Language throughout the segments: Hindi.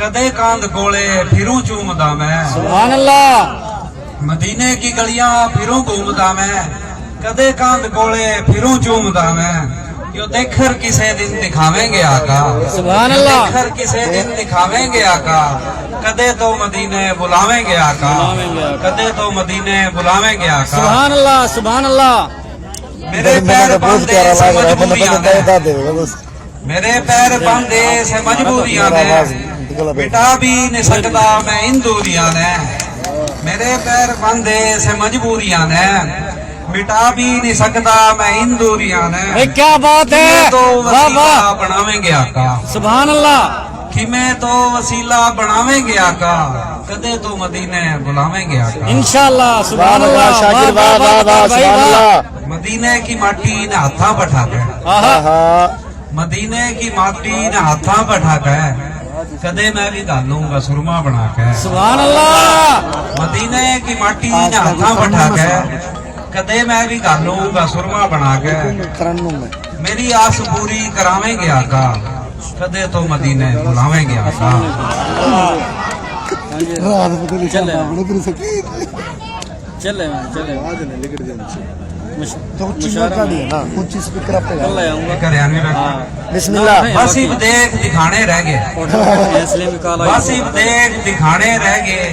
कदे कांद कोले फिरूं चूमदा मैं। सुभान अल्लाह। मदीने की गलियां फिरूं घूमदा मैं, कदे कांद कोले फिरूं चूमदा मैं। यो देखकर किसे दिन दिखावेंगे आका, सुभान अल्लाह। देखकर किसे दिन दिखावेंगे आका, कदे तो मदीने बुलावेंगे आका, कदे तो मदीने बुलावेंगे आका। सुभान अल्लाह सुभान अल्लाह। मेरे पैर बांधे से मजबूरियां ने, मेरे पैर बांधे से मजबूरियां ने, मिटा भी नहीं सकता मैं इन दूरियां ने। मेरे पैर बांधे से मजबूरियां ने, मिटा भी नहीं सकता मैं इन दूरियां ने। क्या बात है, तो वाह वाह, वसीला बनावेंगे आका, सुभान अल्लाह। कि मैं तो वसीला बनावेंगे आका, कदे तो मदीने बुलावेंगे आका। इंशाअल्लाह सुभान अल्लाह। शाकिर वाह वाह वाह सुभान अल्लाह। मदीने की माटी ने हाथा पठा के, मदीने की माटी ने हाथा पठा के, कदे मैं भी गालूंगा सुरमा बना के। सुभान अल्लाह। मदीने की माटी ने हाथा पठा के, कदे मैं भी गालूंगा सुरमा बना के। मेरी आस पूरी करावेंगे आका, कदे तो मदीने बुलावेंगे आका। चले चले चले बिस्मिल्लाह। बस इब देख दिखाने रह गए, बस इब देख दिखाने रह गए,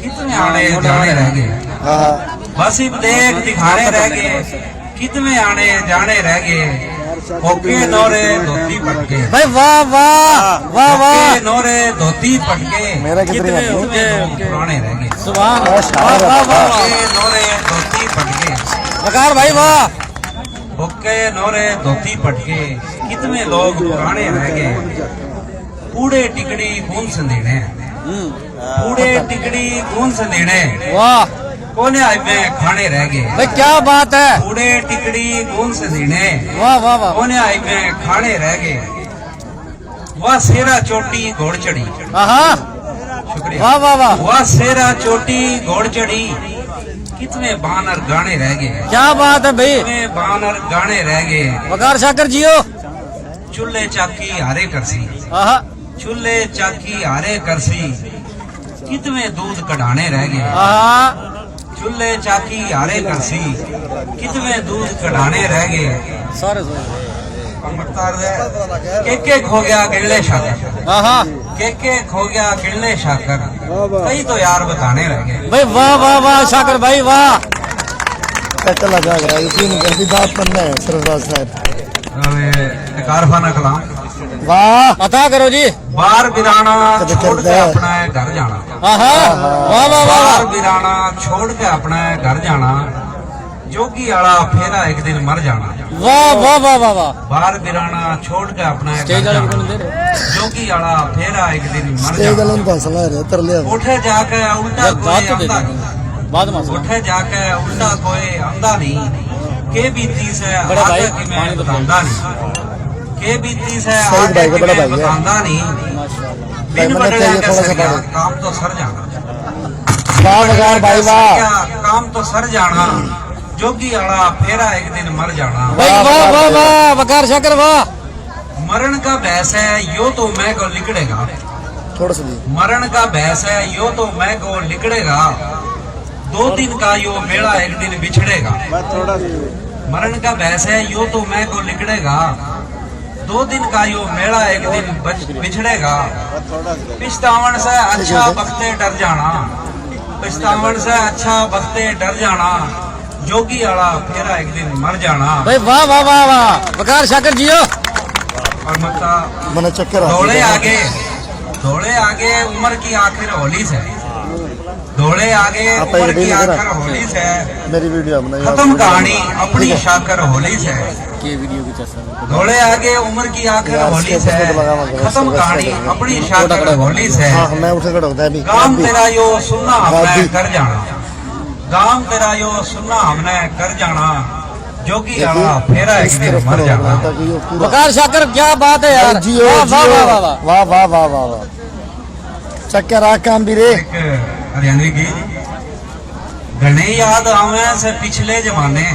कितने आने जाने रह गए। बस इब देख दिखाने रह गए, कितने आने जाने रह गए। ओके नोरे धोती पटके, भाई वाह वाह वाह वाह। ओके नोरे धोती पटके, मेरा कितने कितने लोग पुराने रह गए। सुभान वाह वाह वाह। ओके नोरे धोती पटके, वकार भाई वाह। ओके नोरे धोती पटके, कितने लोग पुराने रह गए। कूड़े टिकड़ी कौन संदेने, कूड़े टिकड़ी कौन संदेने, वाह कोने आई में खाने रह गए। भाई क्या बात है, कूड़े टिकड़ी कौन संदेने, वाह वाह वाह। कोने आई में खाने रह गए। वह सेरा चोटी घोड़ चढ़ी, आहा शुक्रिया। वाह वाह वाह। वह सेरा चोटी घोड़ चढ़ी, कितने बानर गाने रह गए। क्या बात है भाई, कितने बानर गाने रह गए। वकार शाकर जियो। चूल्हे चाकी हारे करसी, आहा चूल्हे चाकी हारे करसी, कितने दूध कढ़ाने रह गए। आहा चूल्हे चाकी हारे करसी, कितने दूध कढ़ाने रह गए। सारे के खो गया गिरले शाकर, आहा के खो गया गिरले शाकर, कई तो यार बताने रह गए। भाई वाह वाह वाह शाकर भाई वाह। चला जाएगा इसी में जल्दी बात करना है सरफराज साहब। कारखाना कलाम वाह अता करो जी। बार बिराना छोड़ के अपना घर जाना, आहा वाह वाह वाह। बार बिराना छोड़ के अपना घर जाना, जोगी आला फेरा एक दिन मर जाना। वाह वाह वाह वाह वाह। बार बिराना छोड़ के अपना घर जाना, जोगी आला फेरा एक दिन मर जाना। उठे जाके उल्टा कोई आंदा नहीं, बाद में उठे जाके उल्टा कोई आंदा नहीं। के बीती से बड़े भाई, आगे की मैं पानी बतांदा नहीं, के बीती से सही आगे भाई का की बड़ा मैं भाई है। बतांदा नहीं। बिन भाई, बदले मैंने का थोड़ा सा सर गया, पानी। काम तो सर जाना। वाह वकार भाई वाह। काम तो सर जाना, जोगी आला फेरा एक दिन मर जाना। भाई वाह वाह वाह वकार शाकर वाह। मरण का भैंस है यो तो मैं को लिकड़ेगा, थोड़ा सा मरण का भैंस है यो तो मैं को लिकड़ेगा। 2 दिन का यो मेला एक दिन बिछड़ेगा। मरण का भैंस है यो तो मैं को लिकड़ेगा। 2 दिन का यो मेला एक दिन बिछड़ेगा। पिछतावन से अच्छा बख्ते डर जाना, पिछतावन से अच्छा बख्ते डर जाना। जोगी आला फेरा एक दिन मर जाना। भाई वाह वाह वाह वाह वकार शाकर जियो। और मक्का मैंने चक्कर दौड़े आगे, दौड़े आगे उम्र की आखिर होली से, दौड़े आगे उम्र की आखिर होली से। मेरी वीडियो बनाई खत्म कहानी अपनी शाकर होली से, ये वीडियो की चर्चा दौड़े आगे उम्र की आखिर होली से। खत्म कहानी अपनी शाकर होली से। हाँ मैं उठे खड़ा होता है अभी। काम तेरा यो सुनना हमने कर जाना, काम तेरा यो सुनना हमने कर जाना। जोगी आला फेरा एक दिन मर जाना। वकार शाकर क्या बात है यार। जियो वाह वाह वाह वाह। वाह वाह वाह वाह वाह। चक्कर आ काम भी रे। एक हरियाणवी गीत घने याद आवे से पिछले जमाने,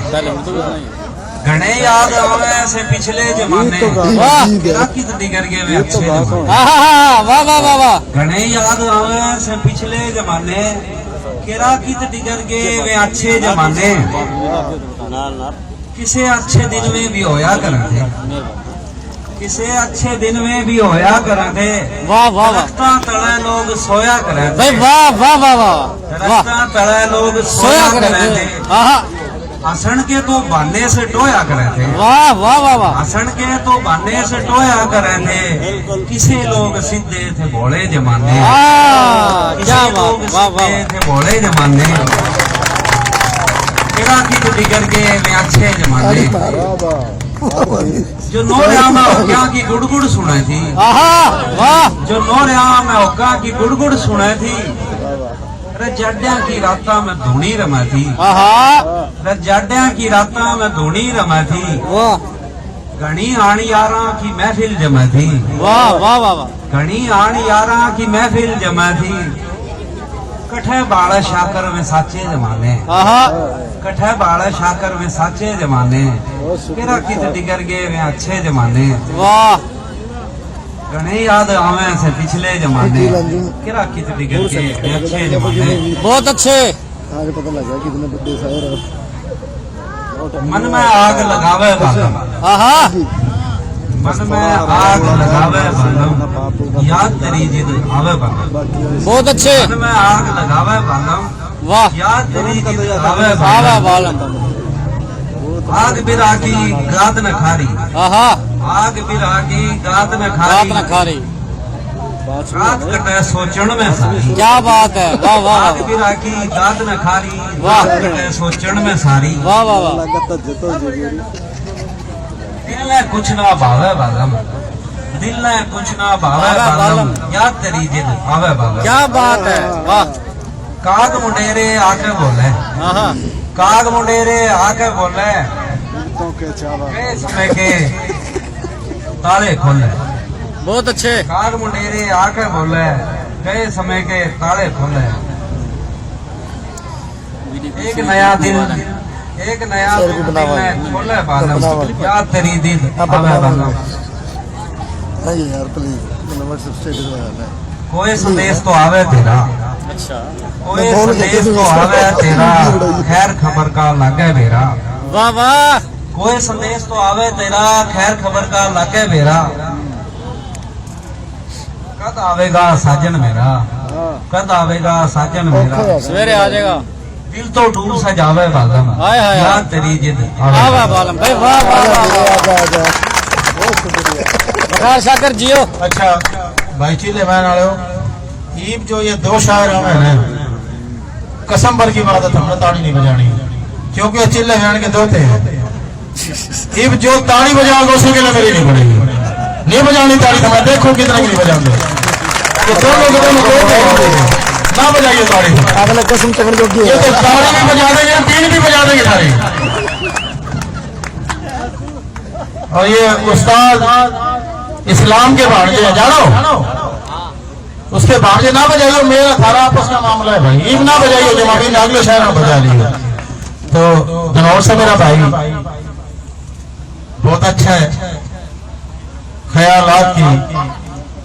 घने याद आवे से पिछले जमाने वाह कित डिगर गए वे अच्छे जमाने आहा वाह वाह वाह वाह घने याद आवे से पिछले जमाने केरा कित डिगर गए वे अच्छे जमाने किसे अच्छे दिन में भी होया करते किसे अच्छे दिन में भी होया करते वाह वाह वाह रस्ता तले लोग सोया करते भाई वाह वाह वाह वाह वाह रस्ता तले लोग सोया सोया करे करते आहा हसन के तो बहाने से टोया करते वाह वाह वाह वाह हसन के तो बहाने से टोया करते किसे लोग सीधे थे भोले जमाने क्या किसे लोग बात वाह वाह सीधे थे भोले जमाने केरा की तो बिगड़ के मैं अच्छे जमाने जो नोरिया में होका की गुड़गुड़ सुने थी आहा वाह जो नोरिया में होका की गुड़गुड़ सुने थी रजाड्या की राता में धूनी रमा थी आहा रजाड्या की राता में धूनी रमा थी वाह घनी आण यारा की महफिल जमा थी वाह वाह वाह वाह घनी आण यारा की महफिल जमा थी कठे बाड़ा शाकर में साचे जमाने आहा कठे बाड़ा शाकर में साचे जमाने केरा कित डिगर गए वे अच्छे जमाने वाह घने याद आवे से पिछले जमाने केरा कित डिगर गए वे अच्छे जमाने बहुत अच्छे आज पता लगा कितने बड़े शायर मन में आग लगावे बालम आहा मन में आग लगावे बालम याद तेरी जिद आवे बालम बहुत अच्छे मन में आग लगावे बालम वाह याद तेरी जिद आवे वाह वाह बालम बालम आग बिरा की गाद न खारी आहा आग बिरा की गाद न बात ना खारी खा रही रात कटे सोचण में सारी क्या बात है वाह वाह आग बिरा की गाद न खारी वाह। रात कटे सोचण में सारी वाह वाह वाह लगता जतो जगेरी दिल ने कुछ ना भावे बालम दिल ने कुछ ना भावे भावे बालम बालम। याद तेरी जिद आवे बालम क्या बात है वाह काग मुंडेरे आके बोले आहा काग मुंडेरे आके बोले तो के चावा के समय के ताले खोले बहुत अच्छे काग मुंडेरे आके बोले कई समय के ताले खोले एक नया दिन एक नया सर को दिन बनावा। में खोले बालम बनावा। याद तेरी दिन हाँ, आवे बनावा। बालम नहीं यार प्लीज व्हाट्सएप स्टेटस लगाना है कोई संदेश तो आवे तेरा अच्छा कोई मैं बोल के संदेश तो आवे तेरा खैर खबर का लागे मेरा वाह वाह कोई संदेश तो आवे तेरा खैर खबर का लागे मेरा कद आवेगा साजन मेरा कद आवेगा साजन मेरा सवेरे आ जाएगा दिल तो डूब सा जावे बालम हाय, हाय, हाय। याद तेरी जिद वाह वाह बालम भाई वाह वाह वाह आजा आजा बहुत शुक्रिया वकार शाकर जियो अच्छा भाई चीले बहन वाले ईब जो ये दो शायर हमें हैं कसम भर की बात है हमने ताड़ी नहीं बजानी क्योंकि ये चिल्ले बहन के दोते हैं ईब जो ताड़ी बजाओगे उसी के लिए मेरी नहीं पड़ेगी नहीं बजानी ताड़ी तो मैं देखो कितना की नहीं बजाऊंगे ये दोनों के दोनों दोते हैं ना बजाइए ताड़ी अगले कसम चकन जो ये तो ताड़ी भी बजा देंगे बीन भी बजा देंगे सारी और ये उस्ताद इस्लाम के भांजे हैं जानो उसके भांजे ना बजाइए मेरा थारा आपस का मामला है भाई ईब ना बजाइए जो अभी अगले शहर में बजा लिए तो धनौर से मेरा भाई बहुत अच्छा है ख्यालात की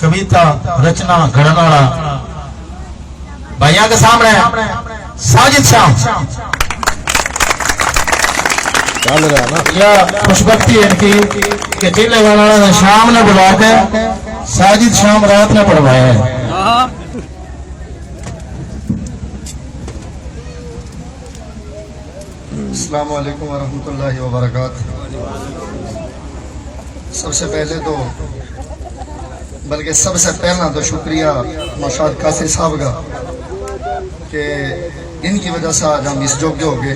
कविता रचना घड़न वाला भैया के सामने साजिद श्याम चल रहा है ना यह खुशबख्ती है इनकी कि जिले वाला शाम ने बुला के साजिद शाम रात ने पढ़वाया है आहा अस्सलाम वालेकुम वरहमतुल्लाहि वबरकातुहू। सबसे पहले तो बल्कि सबसे पहला तो शुक्रिया मशाद कासिर साहब का कि इनकी वजह से आज हम इस योग्य हो गए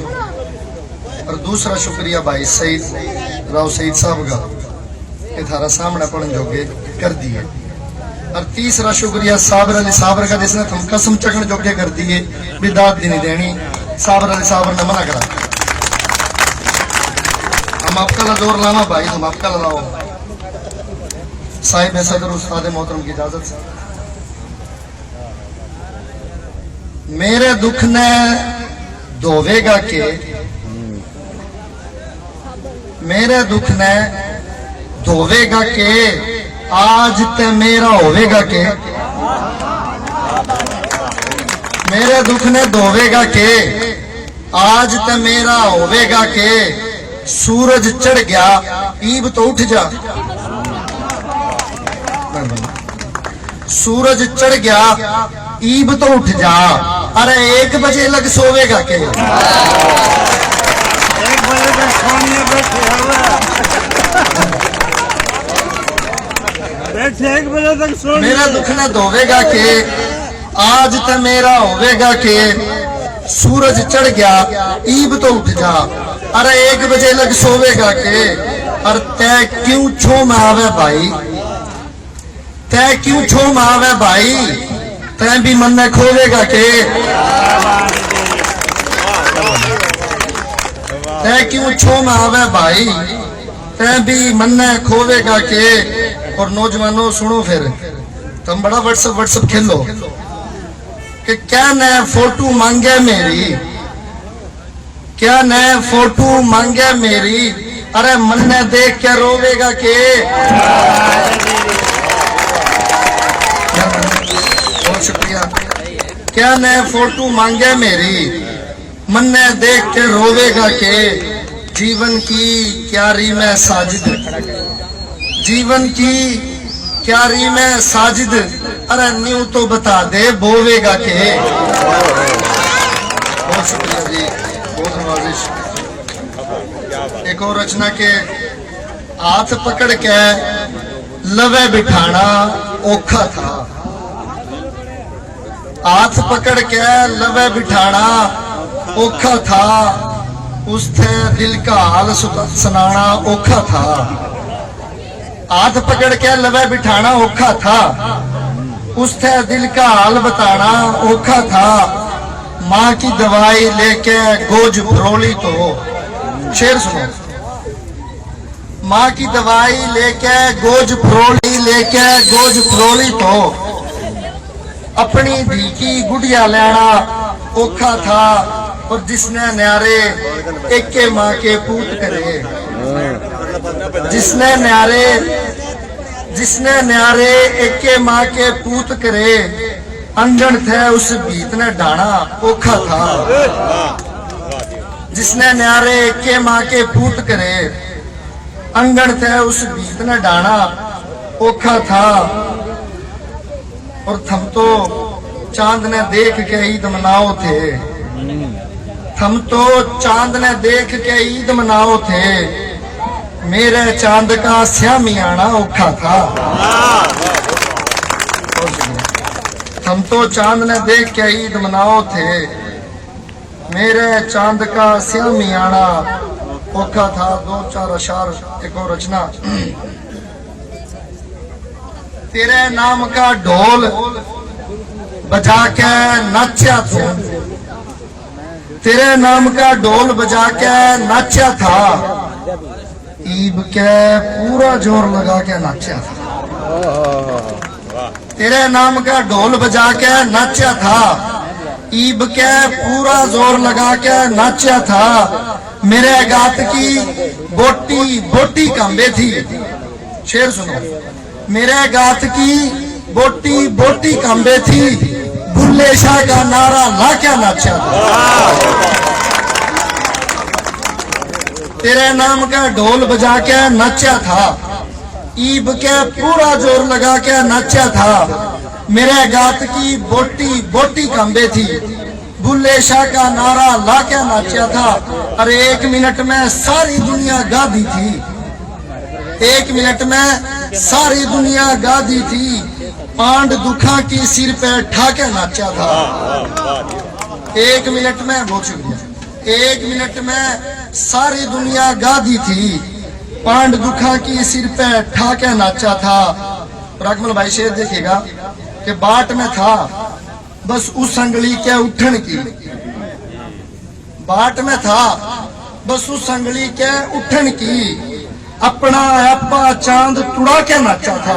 और दूसरा शुक्रिया भाई सईद राव सईद साहब का कि थारा सामने पढ़ने जोगे कर दिए और तीसरा शुक्रिया साबर अली साबर का जिसने तुम कसम चकन जोगे कर दिए बिदात दी नहीं देनी साबर अली साबर ने मना करा हम आपका ला जोर लाना भाई तुम आपका ला लाओ साहिब सदर उस्ताद मोहतरम की इजाजत से मेरे दुख ने धोवेगा के मेरे दुख ने धोवेगा के आज ते मेरा होवेगा के मेरे दुख ने धोवेगा के आज ते मेरा होवेगा के सूरज चढ़ गया ईब तो उठ जा सूरज चढ़ गया ईब तो उठ जा अरे 1 बजे लग सोवेगा के 1 बजे तक सोनिए बैठे 1 बजे तक सोनिए मेरा दुख न धोवेगा के आज ते मेरा होवेगा के सूरज चढ़ गया ईब तो उठ जा अरे 1 बजे लग सोवेगा के और तय क्यों छो में आवे भाई तय क्यों छो में आवे भाई तय भी मन में खोवेगा के तय क्यों छो में आवे भाई तय भी मन में खोवेगा के। और नौजवानों सुनो फिर तुम बड़ा व्हाट्सएप खेलो कि क्या नया फोटो मांगे मेरी क्या नए फोटो मांगे मेरी अरे मन ने देख के रोवेगा के बहुत शुक्रिया क्या नए फोटो मांगे मेरी मन ने देख के रोवेगा के जीवन की क्यारी में साजिद जीवन की क्यारी में साजिद अरे न्यू तो बता दे बोवेगा के। बहुत शुक्रिया जी बहुत नवाजिश। एक और रचना के हाथ पकड़ के लवे बिठाना औखा था हाथ पकड़ के लवे बिठाना औखा था उससे दिल का हाल सुनाना औखा था हाथ पकड़ के लवे बिठाना औखा था उससे दिल का हाल बताना औखा था माँ की दवाई लेके गोज फरोली तो शेर सुनो माँ की दवाई लेके गोज फरोली तो अपनी धी की गुड़िया लेना औखा था और जिसने न्यारे एक के माँ के पूत करे जिसने न्यारे एक के माँ के पूत करे अंजन थे उस बीत ने डाना औखा था जिसने न्यारे एक के माँ के पूत करे अंगन थे उस बीत ने डाना औखा था। और थम तो चांद ने देख के ईद मनाओ थे थम तो चांद ने देख के ईद मनाओ थे मेरे चांद का श्यामी आना औखा था। हम तो चांद ने देख के ईद मनाओ थे मेरे चांद का श्यामी आना औखा था। 2-4 अशार एक और रचना तेरे नाम का ढोल बजा के नाचा था तेरे नाम का ढोल बजा के नाचा था ईब के पूरा जोर लगा के नाचा था तेरे नाम का ढोल बजा के नाचा था ईब के पूरा जोर लगा के नाचा था मेरे गात की बोटी बोटी कांबे थी। शेर सुनो मेरे गात की बोटी बोटी कांबे थी बुल्ले शाह का नारा ला के नाचा था तेरे नाम का ढोल बजा के नाचा था ईब के पूरा जोर लगा के नाचा था मेरे गात की बोटी बोटी कांबे थी बुल्ले शाह का नारा ला के नाचा था। अरे 1 मिनट में सारी दुनिया गा दी थी 1 मिनट में सारी दुनिया गा दी थी पांड दुखा की सिर पे ठाके नाचा था 1 मिनट में। बहुत शुक्रिया 1 मिनट में सारी दुनिया गा दी थी पांड दुखा की सिर पे ठाके नाचा था। राकमल भाई शेर देखिएगा कि बाट में था बस उस अंगली के उठन की बाट में था बस उस अंगली के उठन की अपना आपा चांद तुड़ा के नाचा था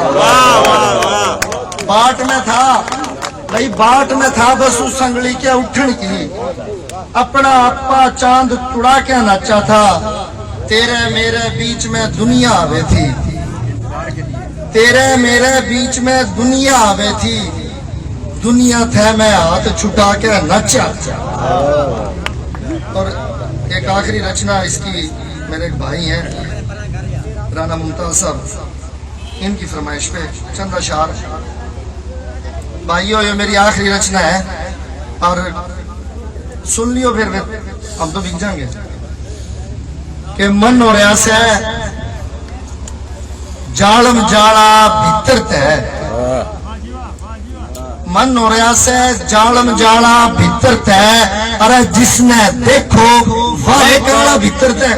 बाट में था भाई बाट में था बस उस अंगली के उठन की अपना आपा चांद तुड़ा के नाचा था तेरे मेरे बीच में दुनिया आवे थी, तेरे मेरे बीच में दुनिया आवे थी, दुनिया थे मैं हाथ छुटा के नचा। और एक आखिरी रचना इसकी मेरे एक भाई हैं राना मुमताज साहब, इनकी फरमाइश पे चंद अशार। भाइयों ये मेरी आखिरी रचना है और सुन लियो फिर हम तो बिक जाएंगे। कि मन हो रहा से जालम जाला भीतर तय, मन हो रहा से जालम जाला भीतर तय, अरे जिसने देखो वाहे काला भीतर तय।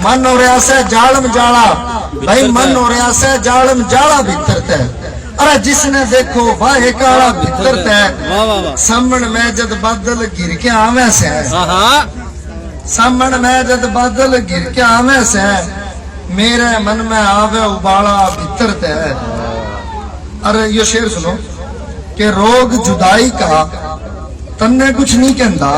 मन हो रहा से जालम जाला, भाई मन हो रहा से जालम जाला भीतर तय, अरे जिसने देखो वाहे काला भीतर तय। सामण में जद बादल गिर के आवे से, सामण में जद बादल गिर के आवे से, मेरे मन में आवे उबाला भीतर तय। अरे ये शेर सुनो कि रोग जुदाई का तन्ने कुछ नहीं कहता,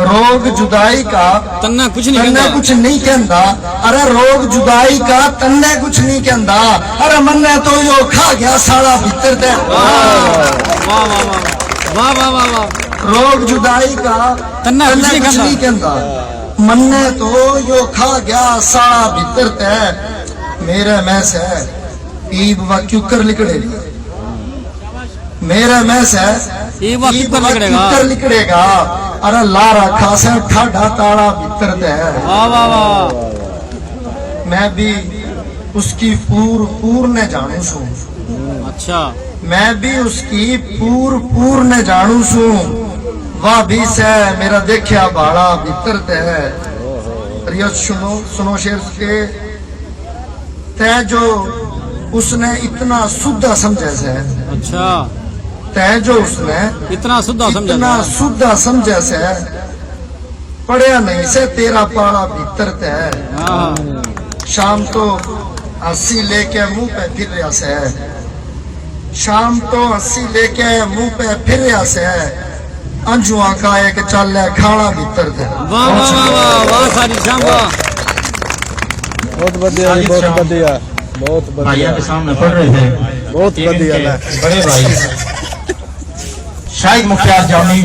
रोग जुदाई का तन्ना कुछ नहीं कहता। अरे रोग जुदाई का तन्ने कुछ नहीं कहता, अरे मन्ने तो यो खा गया साला भीतर दे। वाह वाह वाह वाह, रोग जुदाई का तन्ना कुछ नहीं कहता, मन्ने तो यो खा गया साला भीतर दे। मेरे में से ईब व क्यूकर लिकड़े, मेरे में से ईब व क्यूकर लिकड़ेगा, अरे लारा खासा ठाडा ताड़ा भीतर दे। वाह वाह वाह, मैं भी उसकी पूर ने जानू सू। अच्छा, मैं भी उसकी पूर ने जानू सू, वह भी से मेरा देखा बाड़ा भीतर ते है। रिया सुनो शेर के तै जो उसने इतना शुद्ध समझे से। अच्छा, तै जो उसने इतना शुद्ध समझे से, पढ़िया नहीं से तेरा पाड़ा भीतर ते है। शाम तो हंसी लेके मुंह पे फिर रहा से, शाम तो हंसी लेके मुंह पे फिर रहा से, अंजुआ का एक चाले खाना भीतर थे। वाह वाह वाह वाह, सारी शाम वाह, बहुत बढ़िया, बहुत बढ़िया, बहुत भाइयों के सामने पढ़ रहे थे बहुत बढ़िया। बड़े भाई शाहिद मुख्तार जानी